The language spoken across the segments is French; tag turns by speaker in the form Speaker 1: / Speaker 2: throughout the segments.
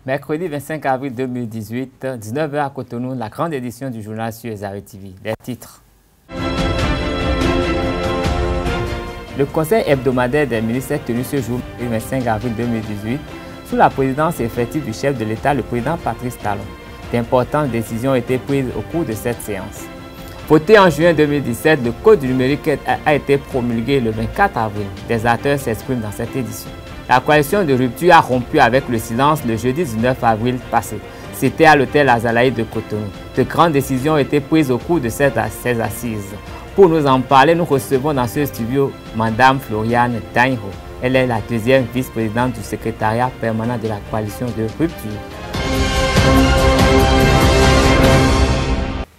Speaker 1: Mercredi 25 avril 2018, 19 h à Cotonou, la grande édition du journal sur Ezari TV. Les titres. Le conseil hebdomadaire des ministres est tenu ce jour, le 25 avril 2018, sous la présidence effective du chef de l'État, le président Patrice Talon. D'importantes décisions ont été prises au cours de cette séance. Voté en juin 2017, le code du numérique a été promulgué le 24 avril. Des acteurs s'expriment dans cette édition. La coalition de rupture a rompu avec le silence le jeudi 19 avril passé. C'était à l'hôtel Azalaï de Cotonou. De grandes décisions ont été prises au cours de ces assises. Pour nous en parler, nous recevons dans ce studio Mme Floriane Dainho. Elle est la deuxième vice-présidente du secrétariat permanent de la coalition de rupture.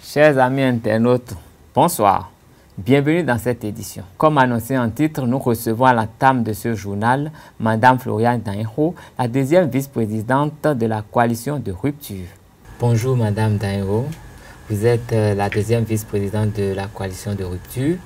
Speaker 1: Chers amis internautes, bonsoir. Bienvenue dans cette édition. Comme annoncé en titre, nous recevons à l'entame de ce journal Mme Floriane Dainho, la deuxième vice-présidente de la coalition de rupture. Bonjour Mme Dainho, vous êtes la deuxième vice-présidente de la coalition de rupture.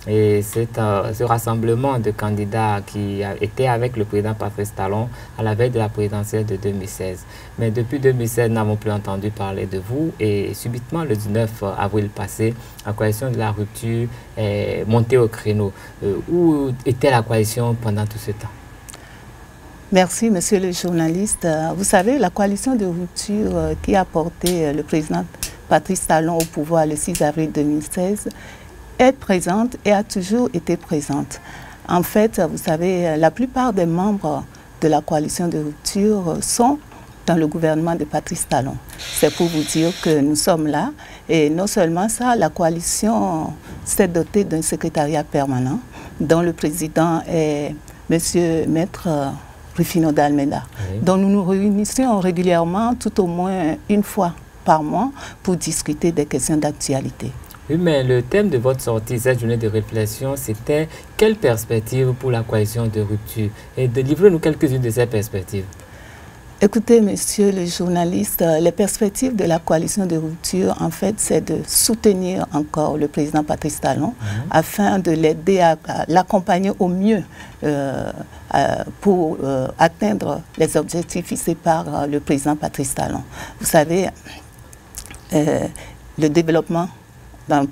Speaker 1: Et c'est ce rassemblement de candidats qui a été avec le président Patrice Talon à la veille de la présidentielle de 2016. Mais depuis 2016, nous n'avons plus entendu parler de vous. Et subitement, le 19 avril passé, la coalition de la rupture est montée au créneau. Où était la coalition pendant tout ce temps?
Speaker 2: Merci, monsieur le journaliste. Vous savez, la coalition de rupture qui a porté le président Patrice Talon au pouvoir le 6 avril 2016 est présente et a toujours été présente. En fait, vous savez, la plupart des membres de la coalition de rupture sont dans le gouvernement de Patrice Talon. C'est pour vous dire que nous sommes là. Et non seulement ça, la coalition s'est dotée d'un secrétariat permanent dont le président est M. Maître Rufino d'Almeida. Oui. Donc nous nous réunissions régulièrement, tout au moins une fois par mois, pour discuter des questions d'actualité.
Speaker 1: Oui, mais le thème de votre sortie, cette journée de réflexion, c'était quelle perspective pour la coalition de rupture? Et livrez-nous quelques-unes de ces perspectives.
Speaker 2: Écoutez, monsieur le journaliste, les perspectives de la coalition de rupture, en fait, c'est de soutenir encore le président Patrice Talon afin de l'aider à l'accompagner au mieux pour atteindre les objectifs fixés par le président Patrice Talon. Vous savez, le développement,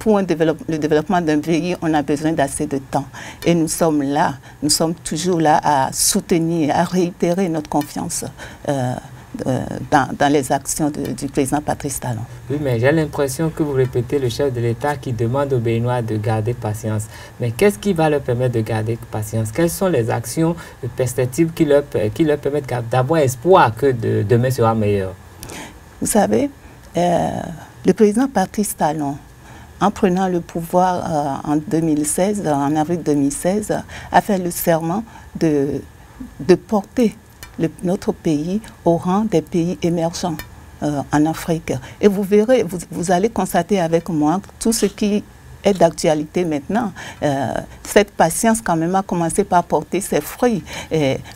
Speaker 2: pour le développement d'un pays, on a besoin d'assez de temps. Et nous sommes là, nous sommes toujours là à soutenir, à réitérer notre confiance dans les actions du président Patrice Talon.
Speaker 1: Oui, mais j'ai l'impression que vous répétez le chef de l'État qui demande aux Béninois de garder patience. Mais qu'est-ce qui va leur permettre de garder patience? Quelles sont les actions, les perspectives qui leur permettent d'avoir espoir que demain sera meilleur?
Speaker 2: Vous savez, le président Patrice Talon, en prenant le pouvoir en 2016, en avril 2016, a fait le serment de porter notre pays au rang des pays émergents en Afrique. Et vous verrez, vous allez constater avec moi tout ce qui est d'actualité maintenant. Cette patience quand même a commencé par porter ses fruits,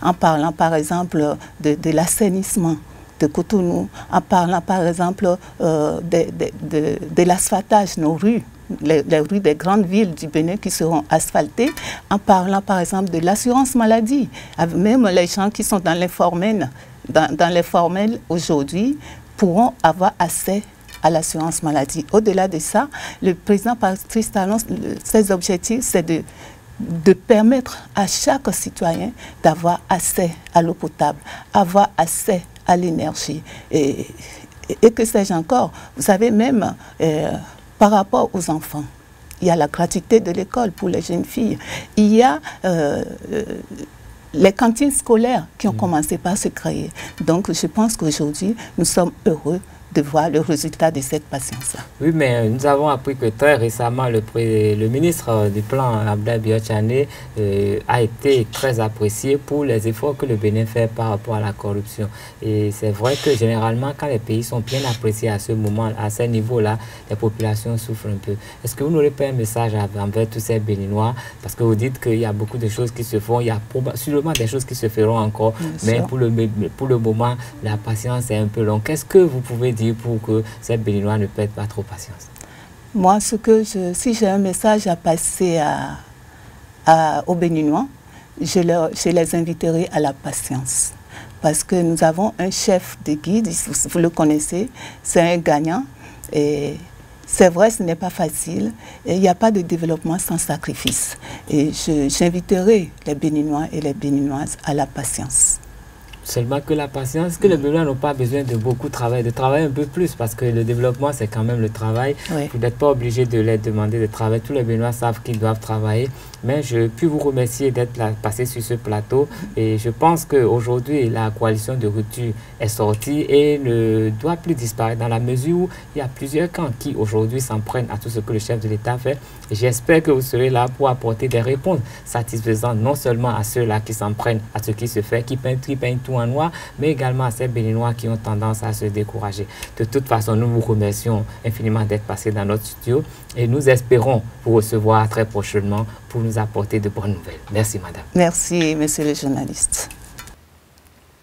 Speaker 2: en parlant par exemple de l'assainissement de Cotonou, en parlant par exemple de l'asphaltage, nos rues, les rues des grandes villes du Bénin qui seront asphaltées, en parlant par exemple de l'assurance maladie. Même les gens qui sont dans l'informel, aujourd'hui pourront avoir accès à l'assurance maladie. Au-delà de ça, le président Patrice Talon, ses objectifs, c'est de permettre à chaque citoyen d'avoir accès à l'eau potable, avoir accès à l'énergie. Et que sais-je encore? Vous savez, même par rapport aux enfants, il y a la gratuité de l'école pour les jeunes filles. Il y a les cantines scolaires qui ont commencé par se créer. Donc, je pense qu'aujourd'hui, nous sommes heureux de voir le résultat de cette patience-là.
Speaker 1: Oui, mais nous avons appris que très récemment, le ministre du Plan, Abdoulaye Biotchane, a été très apprécié pour les efforts que le Bénin fait par rapport à la corruption. Et c'est vrai que généralement, quand les pays sont bien appréciés à ce moment, à ce niveau-là, les populations souffrent un peu. Est-ce que vous n'aurez pas un message envers tous ces Béninois? Parce que vous dites qu'il y a beaucoup de choses qui se font, il y a sûrement des choses qui se feront encore, mais pour le moment, la patience est un peu longue. Qu'est-ce que vous pouvez dire pour que ces Béninois ne perdent pas trop patience?
Speaker 2: Moi, si j'ai un message à passer aux Béninois, je les inviterai à la patience. parce que nous avons un chef de guide, vous le connaissez, c'est un gagnant. Et c'est vrai, ce n'est pas facile. Et il n'y a pas de développement sans sacrifice. Et j'inviterai les Béninois et les Béninoises à la patience.
Speaker 1: Seulement que la patience, que les Béninois n'ont pas besoin de beaucoup de travailler un peu plus, parce que le développement, c'est quand même le travail. Oui. Vous n'êtes pas obligé de les demander de travailler. Tous les Béninois savent qu'ils doivent travailler. Mais je puis vous remercier d'être passé sur ce plateau. Et je pense qu'aujourd'hui, la coalition de rupture est sortie et ne doit plus disparaître dans la mesure où il y a plusieurs camps qui aujourd'hui s'en prennent à tout ce que le chef de l'État fait. Et j'espère que vous serez là pour apporter des réponses satisfaisantes, non seulement à ceux-là qui s'en prennent à ce qui se fait, qui peignent tout en noir, mais également à ces Béninois qui ont tendance à se décourager. De toute façon, nous vous remercions infiniment d'être passé dans notre studio et nous espérons vous recevoir très prochainement pour nous apporter de bonnes nouvelles. Merci, madame.
Speaker 2: Merci, monsieur le journaliste.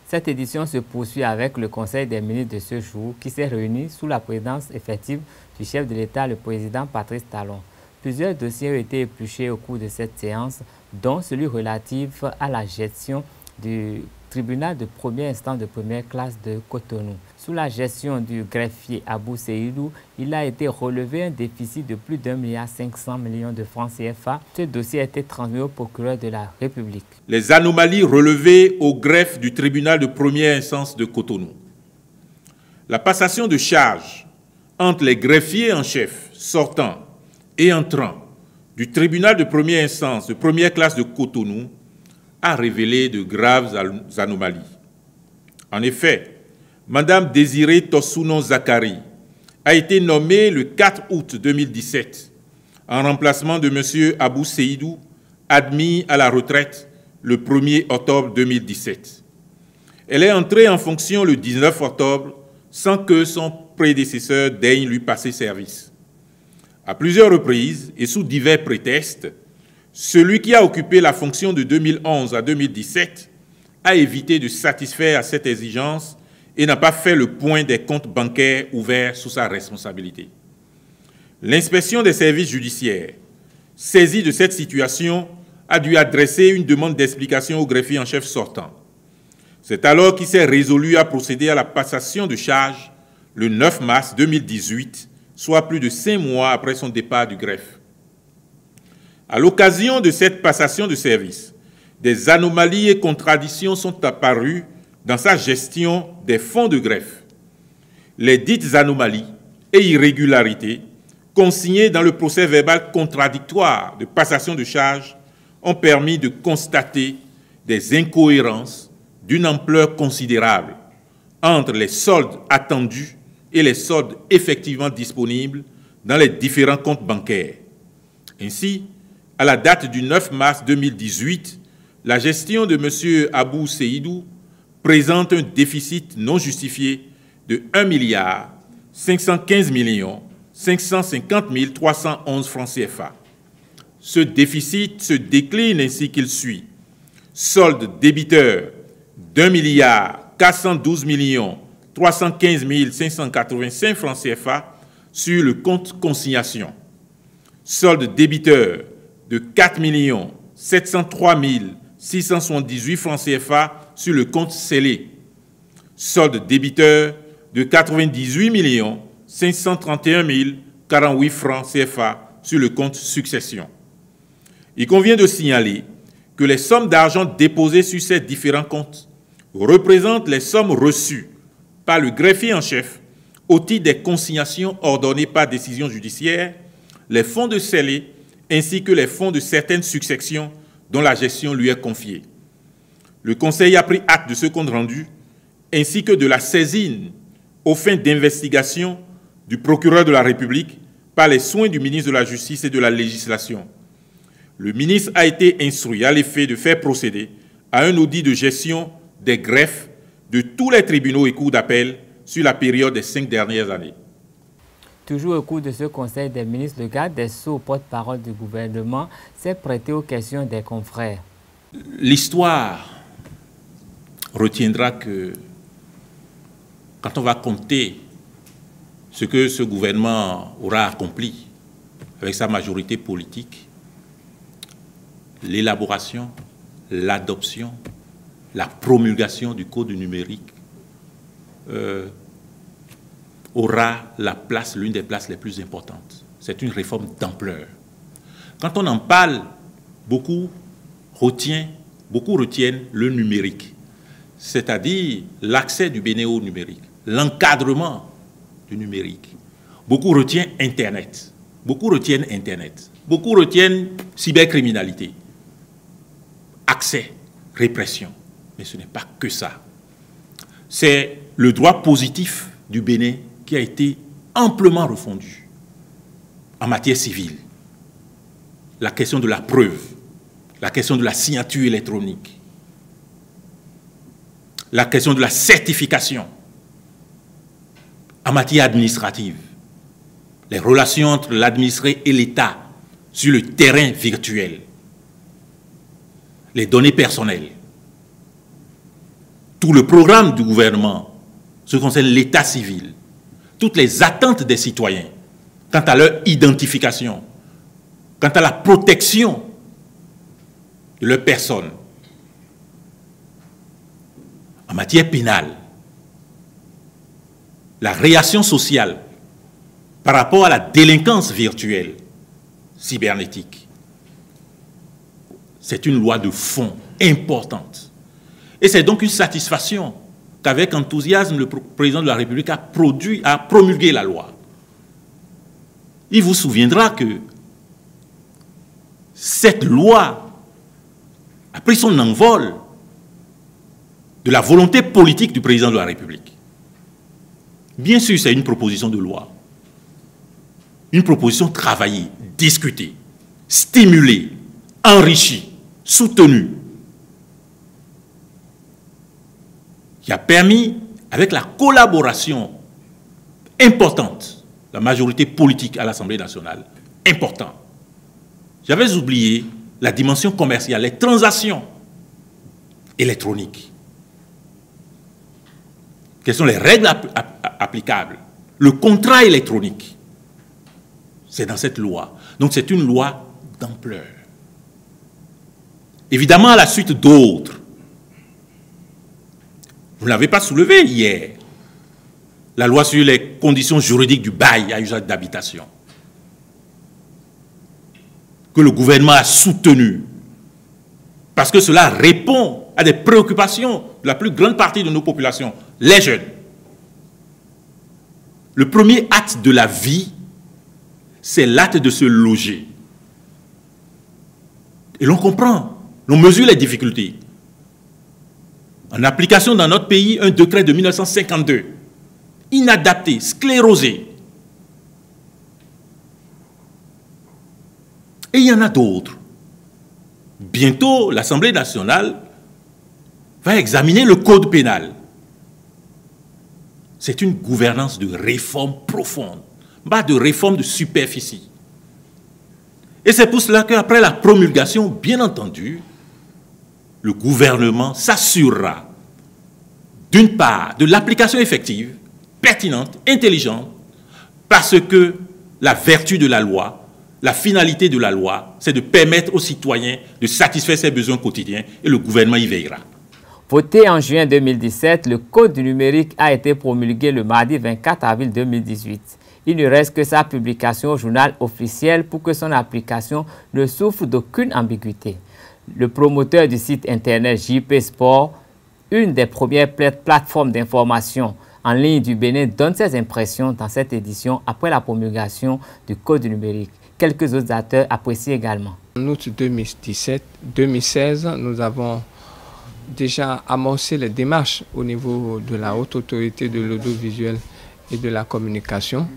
Speaker 1: Cette édition se poursuit avec le Conseil des ministres de ce jour qui s'est réuni sous la présidence effective du chef de l'État, le président Patrice Talon. Plusieurs dossiers ont été épluchés au cours de cette séance, dont celui relatif à la gestion du tribunal de première instance de première classe de Cotonou. Sous la gestion du greffier Abou Seydou, il a été relevé un déficit de plus d'1,5 milliard de francs CFA. Ce dossier a été transmis au procureur de la République.
Speaker 3: Les anomalies relevées au greffe du tribunal de première instance de Cotonou. La passation de charges entre les greffiers en chef sortants et entrants du tribunal de première instance de première classe de Cotonou a révélé de graves anomalies. En effet, Madame Désirée Tossounon Zakari a été nommée le 4 août 2017 en remplacement de M. Abou Seydou, admis à la retraite le 1er octobre 2017. Elle est entrée en fonction le 19 octobre sans que son prédécesseur daigne lui passer service. À plusieurs reprises et sous divers prétextes, celui qui a occupé la fonction de 2011 à 2017 a évité de satisfaire à cette exigence et n'a pas fait le point des comptes bancaires ouverts sous sa responsabilité. L'inspection des services judiciaires, saisie de cette situation, a dû adresser une demande d'explication au greffier en chef sortant. C'est alors qu'il s'est résolu à procéder à la passation de charges le 9 mars 2018, soit plus de 5 mois après son départ du greffe. À l'occasion de cette passation de service, des anomalies et contradictions sont apparues dans sa gestion des fonds de greffe. Les dites anomalies et irrégularités consignées dans le procès verbal contradictoire de passation de charges ont permis de constater des incohérences d'une ampleur considérable entre les soldes attendus et les soldes effectivement disponibles dans les différents comptes bancaires. Ainsi, à la date du 9 mars 2018, la gestion de M. Abou Seydou présente un déficit non justifié de 1,515 550 311 francs CFA. Ce déficit se décline ainsi qu'il suit. Solde débiteur d'1,412 315 585 francs CFA sur le compte consignation. Solde débiteur de 4 703 678 francs CFA sur le compte scellé. Solde débiteur de 98 531 048 francs CFA sur le compte succession. Il convient de signaler que les sommes d'argent déposées sur ces différents comptes représentent les sommes reçues par le greffier en chef au titre des consignations ordonnées par décision judiciaire, les fonds de scellé ainsi que les fonds de certaines successions dont la gestion lui est confiée. Le Conseil a pris acte de ce compte rendu ainsi que de la saisine aux fins d'investigation du procureur de la République par les soins du ministre de la Justice et de la Législation. Le ministre a été instruit à l'effet de faire procéder à un audit de gestion des greffes de tous les tribunaux et cours d'appel sur la période des 5 dernières années.
Speaker 1: Toujours au cours de ce Conseil des ministres, le garde des Sceaux, porte-parole du gouvernement, s'est prêté aux questions des confrères.
Speaker 3: L'histoire retiendra que quand on va compter ce que ce gouvernement aura accompli avec sa majorité politique, l'élaboration, l'adoption, la promulgation du code numérique aura l'une des places les plus importantes. C'est une réforme d'ampleur. Quand on en parle, beaucoup retiennent le numérique, c'est-à-dire l'accès du Bénin au numérique, l'encadrement du numérique. Beaucoup retiennent Internet. Beaucoup retiennent cybercriminalité, accès, répression. Mais ce n'est pas que ça. C'est le droit positif du Bénin qui a été amplement refondu en matière civile. La question de la preuve, la question de la signature électronique, la question de la certification en matière administrative, les relations entre l'administré et l'État sur le terrain virtuel, les données personnelles. Tout le programme du gouvernement, ce qui concerne l'état civil, toutes les attentes des citoyens quant à leur identification, quant à la protection de leur personne. En matière pénale, la réaction sociale par rapport à la délinquance virtuelle, cybernétique. C'est une loi de fond importante. Et c'est donc une satisfaction qu'avec enthousiasme, le président de la République a promulgué la loi. Il vous souviendra que cette loi a pris son envol de la volonté politique du président de la République. Bien sûr, c'est une proposition de loi. Une proposition travaillée, discutée, stimulée, enrichie, soutenue, qui a permis, avec la collaboration importante, la majorité politique à l'Assemblée nationale, important. J'avais oublié la dimension commerciale, les transactions électroniques. Quelles sont les règles applicables? Le contrat électronique, c'est dans cette loi. Donc c'est une loi d'ampleur. Évidemment, à la suite d'autres. Vous ne l'avez pas soulevé hier. La loi sur les conditions juridiques du bail à usage d'habitation, que le gouvernement a soutenu, parce que cela répond à des préoccupations de la plus grande partie de nos populations, les jeunes. Le premier acte de la vie, c'est l'acte de se loger. Et l'on comprend, l'on mesure les difficultés. En application dans notre pays, un décret de 1952, inadapté, sclérosé. Et il y en a d'autres. Bientôt, l'Assemblée nationale va examiner le code pénal. C'est une gouvernance de réforme profonde, pas de réforme de superficie. Et c'est pour cela qu'après la promulgation, bien entendu, le gouvernement s'assurera, d'une part, de l'application effective, pertinente, intelligente, parce que la vertu de la loi, la finalité de la loi, c'est de permettre aux citoyens de satisfaire ses besoins quotidiens et le gouvernement y veillera.
Speaker 1: Voté en juin 2017, le Code du numérique a été promulgué le mardi 24 avril 2018. Il ne reste que sa publication au journal officiel pour que son application ne souffre d'aucune ambiguïté. Le promoteur du site internet JP Sport, une des premières plateformes d'information en ligne du Bénin, donne ses impressions dans cette édition après la promulgation du Code du numérique. Quelques autres acteurs apprécient également.
Speaker 4: En août 2016, nous avons déjà amorcé les démarches au niveau de la Haute Autorité de l'audiovisuel et de la communication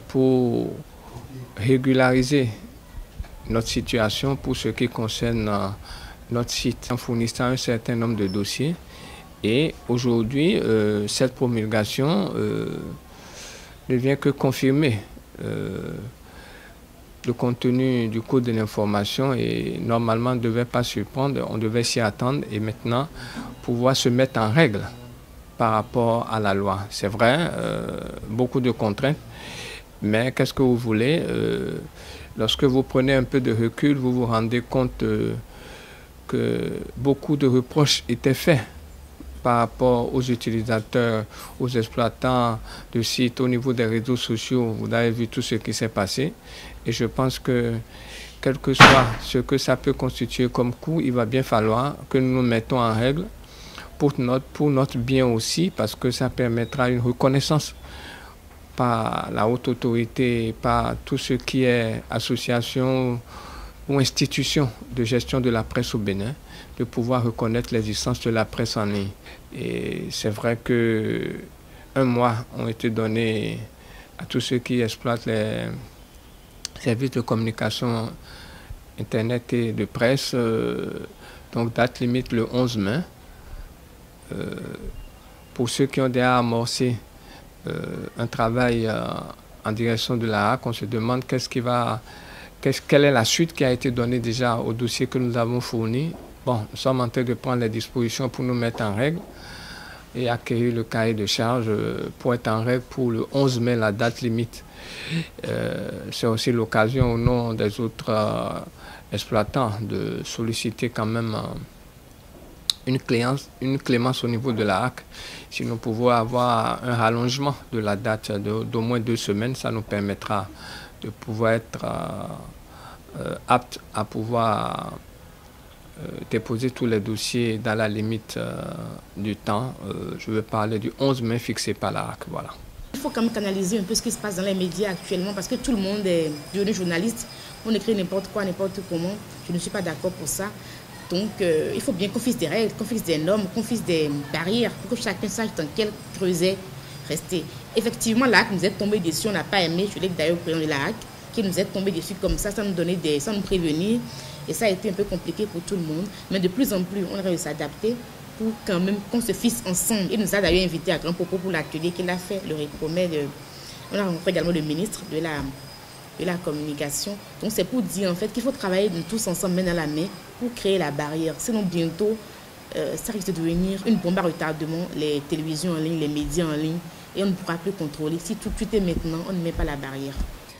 Speaker 4: pour régulariser notre situation pour ce qui concerne notre site en fournissant un certain nombre de dossiers. Et aujourd'hui, cette promulgation ne vient que confirmer le contenu du Code de l'information et normalement ne devait pas surprendre, on devait s'y attendre et maintenant pouvoir se mettre en règle par rapport à la loi. C'est vrai, beaucoup de contraintes, mais qu'est-ce que vous voulez? Lorsque vous prenez un peu de recul, vous vous rendez compte que beaucoup de reproches étaient faits par rapport aux utilisateurs, aux exploitants de sites au niveau des réseaux sociaux. Vous avez vu tout ce qui s'est passé. Et je pense que, quel que soit ce que ça peut constituer comme coût, il va bien falloir que nous nous mettons en règle pour notre bien aussi, parce que ça permettra une reconnaissance par la haute autorité, par tout ce qui est association ou institution de gestion de la presse au Bénin, de pouvoir reconnaître l'existence de la presse en ligne. Et c'est vrai que 1 mois ont été donnés à tous ceux qui exploitent les services de communication Internet et de presse. Donc date limite le 11 mai. Pour ceux qui ont déjà amorcé un travail en direction de la HAC, on se demande quelle est la suite qui a été donnée déjà au dossier que nous avons fourni. Bon, nous sommes en train de prendre les dispositions pour nous mettre en règle et acquérir le cahier de charge pour être en règle pour le 11 mai, la date limite. C'est aussi l'occasion au nom des autres exploitants de solliciter quand même une clémence au niveau de la HAC. Si nous pouvons avoir un rallongement de la date d'au moins 2 semaines, ça nous permettra de pouvoir être apte à pouvoir déposer tous les dossiers dans la limite du temps. Je veux parler du 11 mai fixé par la HAC. Voilà.
Speaker 5: Il faut quand même canaliser un peu ce qui se passe dans les médias actuellement, parce que tout le monde est devenu journaliste. On écrit n'importe quoi, n'importe comment. Je ne suis pas d'accord pour ça. Donc, il faut bien qu'on fixe des règles, qu'on fixe des normes, qu'on fixe des barrières pour que chacun sache dans quel creuset rester. Effectivement, la HAC nous est tombé dessus, on n'a pas aimé. Je l'ai d'ailleurs au président de la HAC, qui nous est tombé dessus comme ça, sans nous prévenir. Et ça a été un peu compliqué pour tout le monde. Mais de plus en plus, on a réussi à s'adapter pour quand même qu'on se fixe ensemble. Il nous a d'ailleurs invité à Grand Popo pour l'atelier qu'il a fait. On a rencontré également le ministre de la communication. Donc c'est pour dire en fait qu'il faut travailler tous ensemble, main dans la main, pour créer la barrière. Sinon bientôt, ça risque de devenir une bombe à retardement, les télévisions en ligne, les médias en ligne, et on ne pourra plus contrôler. Si tout est maintenant, on ne met pas la barrière.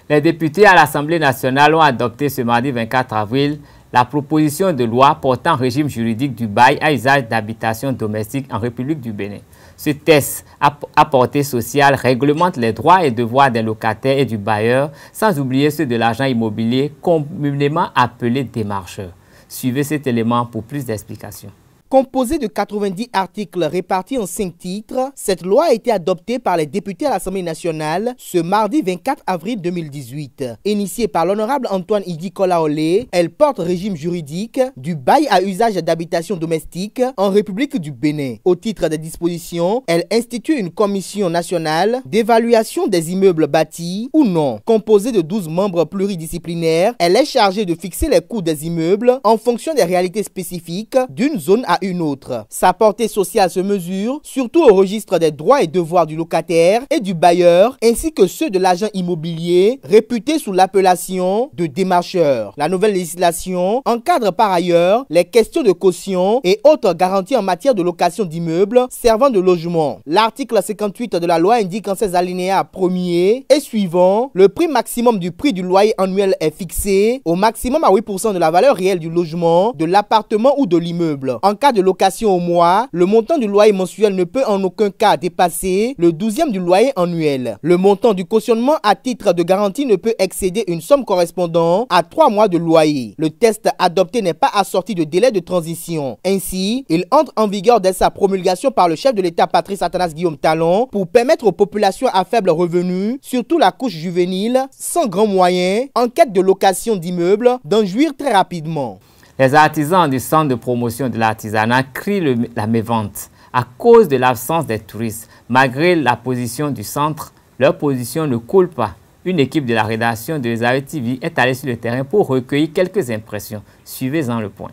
Speaker 1: Les députés à l'Assemblée nationale ont adopté ce mardi 24 avril la proposition de loi portant régime juridique du bail à usage d'habitation domestique en République du Bénin. Ce texte à portée sociale réglemente les droits et devoirs des locataires et du bailleur, sans oublier ceux de l'agent immobilier communément appelé démarcheur. Suivez cet élément pour plus d'explications.
Speaker 6: Composée de 90 articles répartis en 5 titres, cette loi a été adoptée par les députés à l'Assemblée nationale ce mardi 24 avril 2018. Initiée par l'honorable Antoine Idi Kolaolé, elle porte régime juridique du bail à usage d'habitation domestique en République du Bénin. Au titre des dispositions, elle institue une commission nationale d'évaluation des immeubles bâtis ou non. Composée de 12 membres pluridisciplinaires, elle est chargée de fixer les coûts des immeubles en fonction des réalités spécifiques d'une zone à une autre. Sa portée sociale se mesure surtout au registre des droits et devoirs du locataire et du bailleur, ainsi que ceux de l'agent immobilier, réputé sous l'appellation de démarcheur. La nouvelle législation encadre par ailleurs les questions de caution et autres garanties en matière de location d'immeubles servant de logement. L'article 58 de la loi indique en ses alinéas 1er et suivants, le prix maximum du prix du loyer annuel est fixé au maximum à 8% de la valeur réelle du logement, de l'appartement ou de l'immeuble. En cas de location au mois, le montant du loyer mensuel ne peut en aucun cas dépasser le 12e du loyer annuel. Le montant du cautionnement à titre de garantie ne peut excéder une somme correspondant à 3 mois de loyer. Le texte adopté n'est pas assorti de délai de transition. Ainsi, il entre en vigueur dès sa promulgation par le chef de l'État Patrice Athanase Guillaume Talon pour permettre aux populations à faible revenu, surtout la couche juvénile, sans grands moyens, en quête de location d'immeubles, d'en jouir très rapidement.
Speaker 1: Les artisans du centre de promotion de l'artisanat crient la mévente à cause de l'absence des touristes. Malgré la position du centre, leur position ne coule pas. Une équipe de la rédaction de Zaï TV est allée sur le terrain pour recueillir quelques impressions. Suivez-en le point.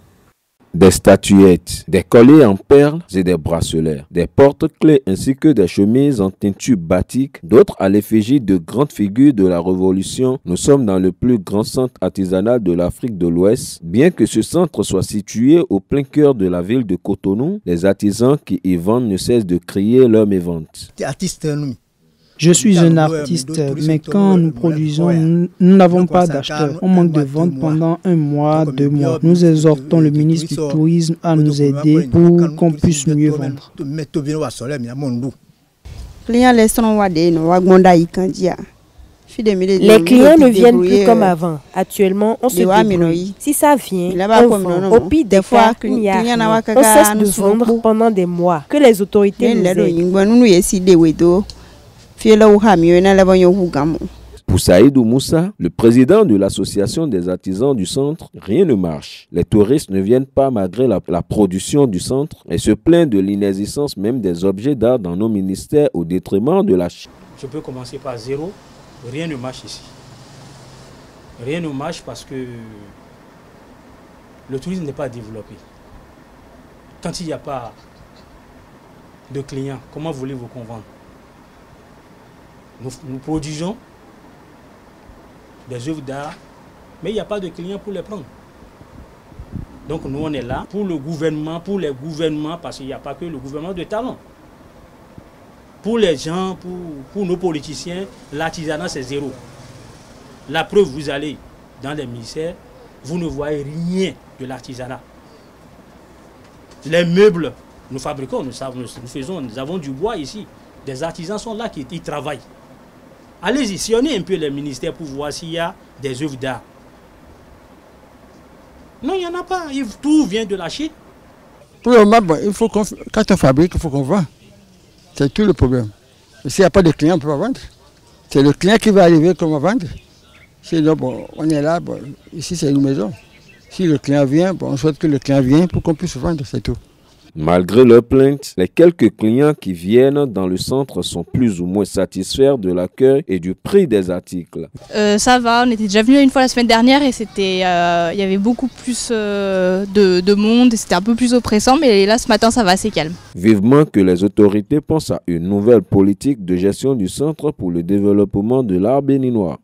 Speaker 7: Des statuettes, des colliers en perles et des bracelets, des porte-clés ainsi que des chemises en teinture batik, d'autres à l'effigie de grandes figures de la Révolution. Nous sommes dans le plus grand centre artisanal de l'Afrique de l'Ouest. Bien que ce centre soit situé au plein cœur de la ville de Cotonou, les artisans qui y vendent ne cessent de crier leur mévente.
Speaker 8: Je suis un artiste, mais quand nous produisons, nous n'avons pas d'acheteurs. On manque de ventes pendant 1 mois, 2 mois. Nous exhortons le ministre du Tourisme à nous aider pour qu'on puisse mieux vendre.
Speaker 9: Les clients ne viennent plus comme avant. Actuellement, on se débrouille. Si ça vient, on vend. Au pire des cas, il n'y a rien. On cesse de vendre pendant des mois. Que les autorités nous aident.
Speaker 7: Pour Saïdou Moussa, le président de l'association des artisans du centre, rien ne marche. Les touristes ne viennent pas malgré la production du centre et se plaignent de l'inexistence même des objets d'art dans nos ministères au détriment de la Chine.
Speaker 10: Je peux commencer par zéro. Rien ne marche ici. Rien ne marche parce que le tourisme n'est pas développé. Quand il n'y a pas de clients, comment voulez-vous qu'on vende? Nous produisons des œuvres d'art, mais il n'y a pas de clients pour les prendre. Donc nous, on est là pour le gouvernement, pour les gouvernements, parce qu'il n'y a pas que le gouvernement de talent. Pour les gens, pour nos politiciens, l'artisanat, c'est zéro. La preuve, vous allez dans les ministères, vous ne voyez rien de l'artisanat. Les meubles, nous fabriquons, nous avons du bois ici. Des artisans sont là qui travaillent. Allez-y, sillonnez un peu les ministères pour voir s'il y a des œuvres d'art. Non, il n'y en a pas. Tout vient de la Chine.
Speaker 11: Pour le moment, il faut quand on fabrique, il faut qu'on vende. C'est tout le problème. S'il n'y a pas de client, on ne peut pas vendre. C'est le client qui va arriver qu'on va vendre. Sinon, bon, on est là, bon, ici c'est une maison. Si le client vient, bon, on souhaite que le client vienne pour qu'on puisse vendre, c'est tout.
Speaker 7: Malgré leurs plaintes, les quelques clients qui viennent dans le centre sont plus ou moins satisfaits de l'accueil et du prix des articles.
Speaker 12: Ça va, on était déjà venu une fois la semaine dernière et il y avait beaucoup plus de monde et c'était un peu plus oppressant, mais là ce matin ça va assez calme.
Speaker 7: Vivement que les autorités pensent à une nouvelle politique de gestion du centre pour le développement de l'art béninois.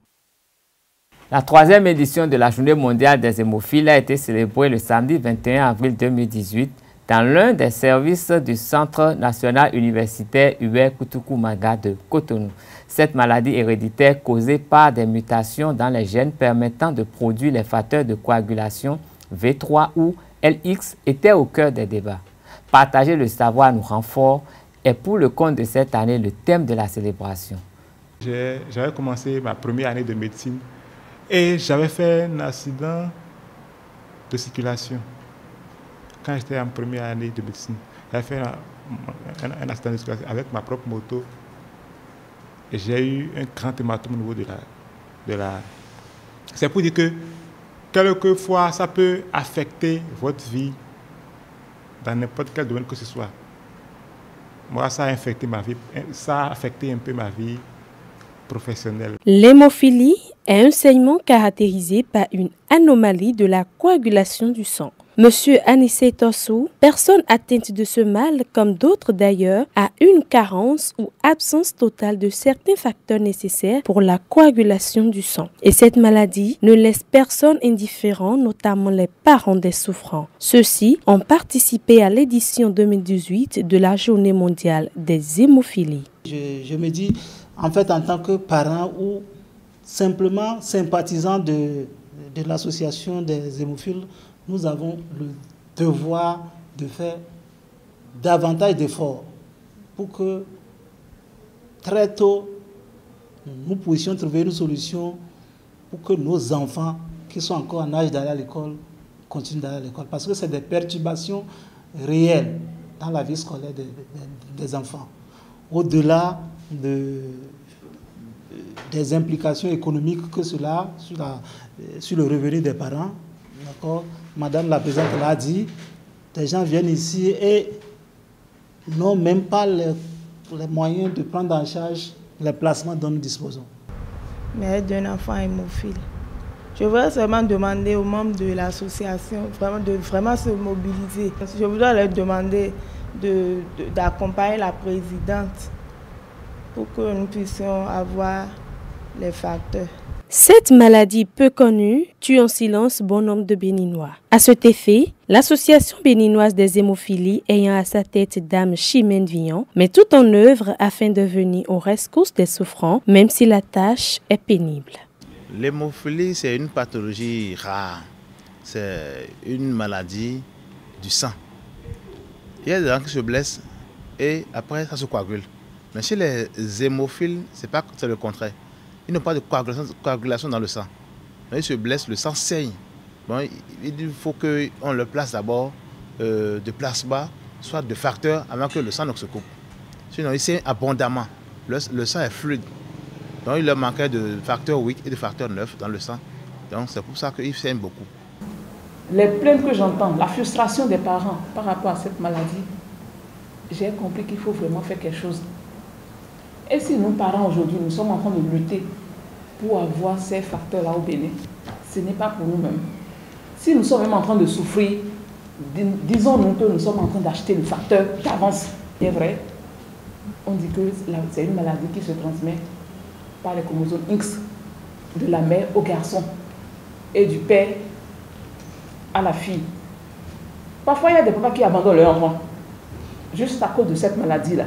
Speaker 1: La 3e édition de la Journée mondiale des hémophiles a été célébrée le samedi 21 avril 2018 dans l'un des services du Centre national universitaire Hubert Koutoukou-Maga de Cotonou. Cette maladie héréditaire causée par des mutations dans les gènes permettant de produire les facteurs de coagulation V3 ou LX était au cœur des débats. Partager le savoir nous rend fort est pour le compte de cette année le thème de la célébration.
Speaker 13: J'avais commencé ma première année de médecine et j'avais fait un accident de circulation. Quand j'étais en première année de médecine, j'avais fait un accident de circulation avec ma propre moto et j'ai eu un grand hématome au niveau de la... C'est pour dire que quelquefois, ça peut affecter votre vie dans n'importe quel domaine que ce soit. Moi, ça a affecté ma vie, ça a affecté un peu ma vie professionnelle.
Speaker 9: L'hémophilie est un saignement caractérisé par une anomalie de la coagulation du sang. Monsieur Anissé Tossou, personne atteinte de ce mal, comme d'autres d'ailleurs, a une carence ou absence totale de certains facteurs nécessaires pour la coagulation du sang. Et cette maladie ne laisse personne indifférent, notamment les parents des souffrants. Ceux-ci ont participé à l'édition 2018 de la Journée mondiale des hémophilies.
Speaker 14: Je me dis, en fait, en tant que parent ou simplement sympathisant de l'association des hémophiles, nous avons le devoir de faire davantage d'efforts pour que très tôt, nous puissions trouver une solution pour que nos enfants qui sont encore en âge d'aller à l'école continuent d'aller à l'école. Parce que c'est des perturbations réelles dans la vie scolaire des enfants. Au-delà des implications économiques que cela sur le revenu des parents. Madame la Présidente l'a dit, des gens viennent ici et n'ont même pas les moyens de prendre en charge les placements dont nous disposons.
Speaker 15: Mais d'un enfant hémophile. Je voudrais seulement demander aux membres de l'association de vraiment se mobiliser. Je voudrais leur demander d'accompagner la présidente pour que nous puissions avoir les facteurs.
Speaker 9: Cette maladie peu connue tue en silence bon nombre de Béninois. À cet effet, l'association béninoise des hémophilies ayant à sa tête Dame Chimène Villon met tout en œuvre afin de venir au rescousse des souffrants, même si la tâche est pénible.
Speaker 16: L'hémophilie, c'est une pathologie rare. C'est une maladie du sang. Il y a des gens qui se blessent et après ça se coagule. Mais chez les hémophiles, c'est le contraire. Ils n'ont pas de coagulation dans le sang. Quand ils se blessent, le sang saigne. Bon, il faut qu'on le place d'abord de plasma, soit de facteurs, avant que le sang ne se coupe. Sinon, il saigne abondamment. Le sang est fluide. Donc, il leur manquait de facteur 8 et de facteur 9 dans le sang. Donc, c'est pour ça qu'il saigne beaucoup.
Speaker 17: Les plaintes que j'entends, la frustration des parents par rapport à cette maladie, j'ai compris qu'il faut vraiment faire quelque chose. Et si nous, parents, aujourd'hui, nous sommes en train de lutter pour avoir ces facteurs-là au Bénin, ce n'est pas pour nous-mêmes. Si nous sommes même en train de souffrir, disons-nous que nous sommes en train d'acheter le facteur d'avance. C'est vrai, on dit que c'est une maladie qui se transmet par les chromosomes X, de la mère au garçon et du père à la fille. Parfois, il y a des papas qui abandonnent leurs enfants, juste à cause de cette maladie-là.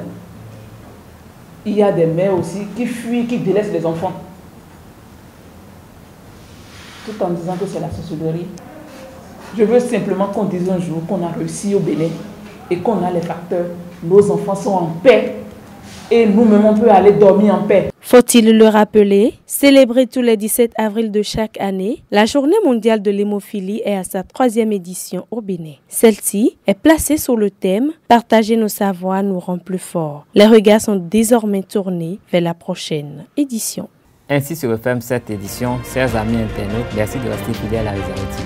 Speaker 17: Il y a des mères aussi qui fuient, qui délaissent les enfants. Tout en disant que c'est la sorcellerie. Je veux simplement qu'on dise un jour qu'on a réussi au Bénin et qu'on a les facteurs. Nos enfants sont en paix et nous-mêmes on peut aller dormir en paix.
Speaker 9: Faut-il le rappeler, célébrée tous les 17 avril de chaque année, la Journée mondiale de l'hémophilie est à sa 3e édition au Bénin. Celle-ci est placée sur le thème « Partager nos savoirs nous rend plus forts ». Les regards sont désormais tournés vers la prochaine édition.
Speaker 1: Ainsi se referme cette édition. Chers amis internautes, merci de rester fidèles à Réserve TV.